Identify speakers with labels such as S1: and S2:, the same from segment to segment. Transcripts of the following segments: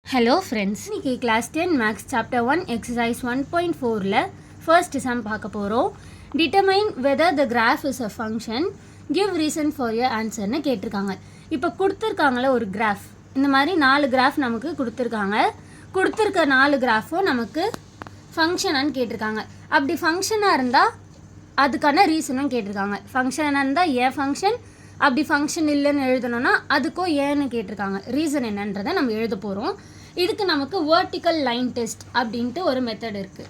S1: Hello friends, இன்னைக்கு class 10 max chapter 1 exercise 1.4ல first sum பார்க்க போறோம். Determine whether the graph is a function, give reason for your answer னு கேட்டிருக்காங்க. இப்போ கொடுத்திருக்காங்கல ஒரு graph. இந்த மாதிரி 4 graph நமக்கு கொடுத்திருக்காங்க. கொடுத்திருக்க 4 graphம் நமக்கு ஃபங்க்ஷனான்னு கேட்டிருக்காங்க. அப்படி ஃபங்க்ஷனாக இருந்தால் அதுக்கான ரீசனும் கேட்டிருக்காங்க. ஃபங்க்ஷனாக இருந்தால் ஏன் ஃபங்க்ஷன், அப்படி ஃபங்க்ஷன் இல்லைன்னு எழுதணும்னா அதுக்கும் ஏன்னு கேட்டிருக்காங்க. ரீசன் என்னன்றதை நம்ம எழுத போகிறோம். இதுக்கு நமக்கு வேர்ட்டிக்கல் லைன் டெஸ்ட் அப்படின்ட்டு ஒரு மெத்தட் இருக்குது.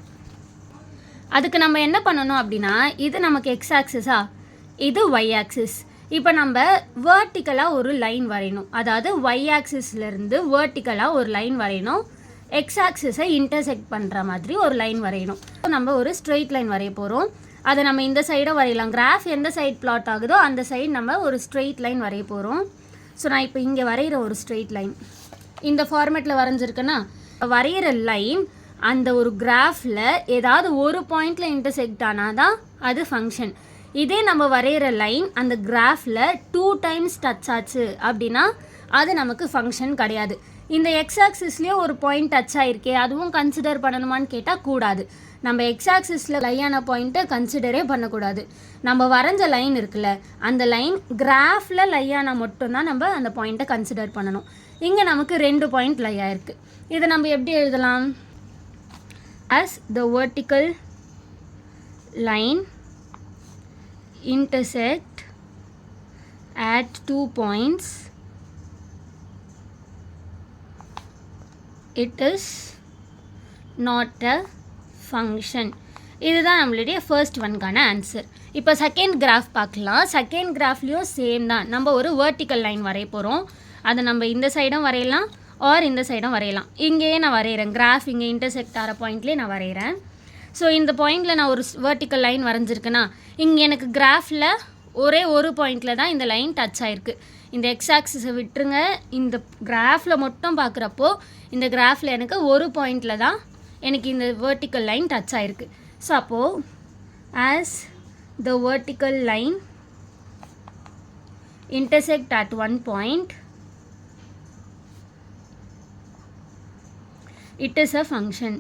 S1: அதுக்கு நம்ம என்ன பண்ணணும் அப்படின்னா, இது நமக்கு எக்ஸ் ஆக்சிஸா, இது ஒய் ஆக்சிஸ். இப்போ நம்ம வேர்ட்டிக்கலாக ஒரு லைன் வரையணும். அதாவது ஒய் ஆக்சிஸ்லேருந்து வேர்ட்டிக்கலாக ஒரு லைன் வரையணும். எக்ஸ் ஆக்சிஸை இன்டர்செக்ட் பண்ணுற மாதிரி ஒரு லைன் வரையணும். நம்ம ஒரு ஸ்ட்ரெயிட் லைன் வரைய போகிறோம். அதை நம்ம இந்த சைடும் வரையலாம். கிராஃப் எந்த சைட் பிளாட் ஆகுதோ அந்த சைடு நம்ம ஒரு ஸ்ட்ரெயிட் லைன் வரைய போகிறோம். ஸோ நான் இப்போ இங்கே வரைகிற ஒரு ஸ்ட்ரெயிட் லைன் இந்த ஃபார்மேட்டில் வரைஞ்சிருக்கேன்னா, வரைகிற லைன் அந்த ஒரு கிராஃபில் ஏதாவது ஒரு பாயிண்டில் இன்டர்செக்ட் ஆனால் தான் அது ஃபங்க்ஷன். இதே நம்ம வரைகிற லைன் அந்த கிராஃபில் 2 times டச் ஆச்சு அப்படின்னா அது நமக்கு ஃபங்க்ஷன் கிடையாது. இந்த எக்ஸ் ஆக்சிஸ்லேயே ஒரு பாயிண்ட் டச் ஆகிருக்கே, அதுவும் கன்சிடர் பண்ணணுமான்னு கேட்டால் கூடாது. நம்ம எக்ஸ் ஆக்சிஸில் லையான பாயிண்ட்டை கன்சிடரே பண்ணக்கூடாது. நம்ம வரைஞ்ச லைன் இருக்குல்ல, அந்த லைன் கிராஃபில் லையான மட்டும்தான் நம்ம அந்த பாயிண்ட்டை கன்சிடர் பண்ணணும். இங்கே நமக்கு 2 பாயிண்ட் லை ஆயிருக்கு. இதை நம்ம எப்படி எழுதலாம்? as the vertical line intersect at 2 points, it is not a function. இதுதான் நம்மளுடைய ஃபர்ஸ்ட் ஒன்கான ஆன்சர். இப்போ செகண்ட் கிராஃப் பார்க்கலாம். செகண்ட் கிராஃப்லேயும் சேம் தான். நம்ம ஒரு வேர்ட்டிக்கல் லைன் வரைய போகிறோம். அதை நம்ம இந்த சைடும் வரையலாம் ஆர் இந்த சைடும் வரையலாம். இங்கேயே நான் வரைகிறேன். கிராஃப் இங்கே இன்டர்செக்ட் ஆகிற பாயிண்ட்லேயே நான் வரைகிறேன். ஸோ இந்த பாயிண்டில் நான் ஒரு வேர்ட்டிக்கல் லைன் வரைஞ்சிருக்கேன்னா, இங்கே எனக்கு கிராஃபில் ஒரே ஒரு பாயிண்டில் தான் இந்த லைன் டச் ஆகிருக்கு. இந்த எக்ஸ் ஆக்சிஸை விட்டுருங்க. இந்த கிராஃபில் மட்டும் பார்க்குறப்போ இந்த கிராஃபில் எனக்கு ஒரு பாயிண்டில் தான் எனக்கு இந்த வேர்ட்டிக்கல் லைன் டச் ஆகிருக்கு. ஸோ அப்போது as the vertical line intersect at 1 point, it is a function.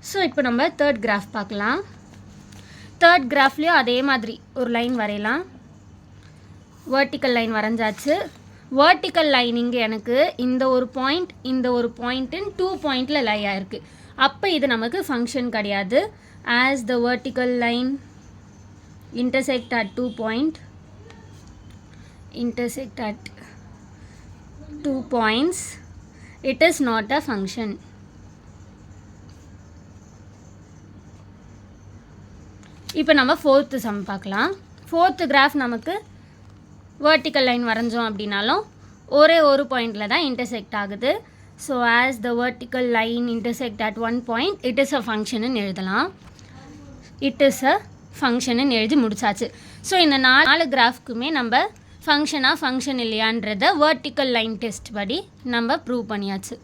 S1: So இப்போ நம்ம தேர்ட் கிராஃப் பார்க்கலாம். தேர்ட் கிராஃப்லேயும் அதே மாதிரி ஒரு லைன் வரையலாம். வேர்ட்டிக்கல் லைன் வரைஞ்சாச்சு. வேர்ட்டிக்கல் லைன் இங்கே எனக்கு இந்த ஒரு பாயிண்ட் இந்த ஒரு பாயிண்ட்டுன்னு 2 பாயிண்டில் லை ஆயிருக்கு. அப்போ இது நமக்கு ஃபங்க்ஷன் கிடையாது. As the vertical line intersect at 2 point, intersect at 2 points, it is not a function. இப்போ நம்ம ஃபோர்த்து சம் பார்க்கலாம். ஃபோர்த்து கிராஃப் நமக்கு வேர்ட்டிக்கல் லைன் வரைஞ்சோம் அப்படின்னாலும் ஒரே ஒரு பாயிண்டில் தான் இன்டர்செக்ட் ஆகுது. So as the vertical line intersect at 1 point, it is a function எழுதலாம். இட் இஸ் அ ஃபங்க்ஷன் எழுதி முடிச்சாச்சு. ஸோ இந்த 4 கிராஃப்க்குமே நம்ம ஃபங்க்ஷனாக ஃபங்க்ஷன் இல்லையான்றதை வேர்ட்டிக்கல் லைன் டெஸ்ட் படி நம்ம ப்ரூவ் பண்ணியாச்சு.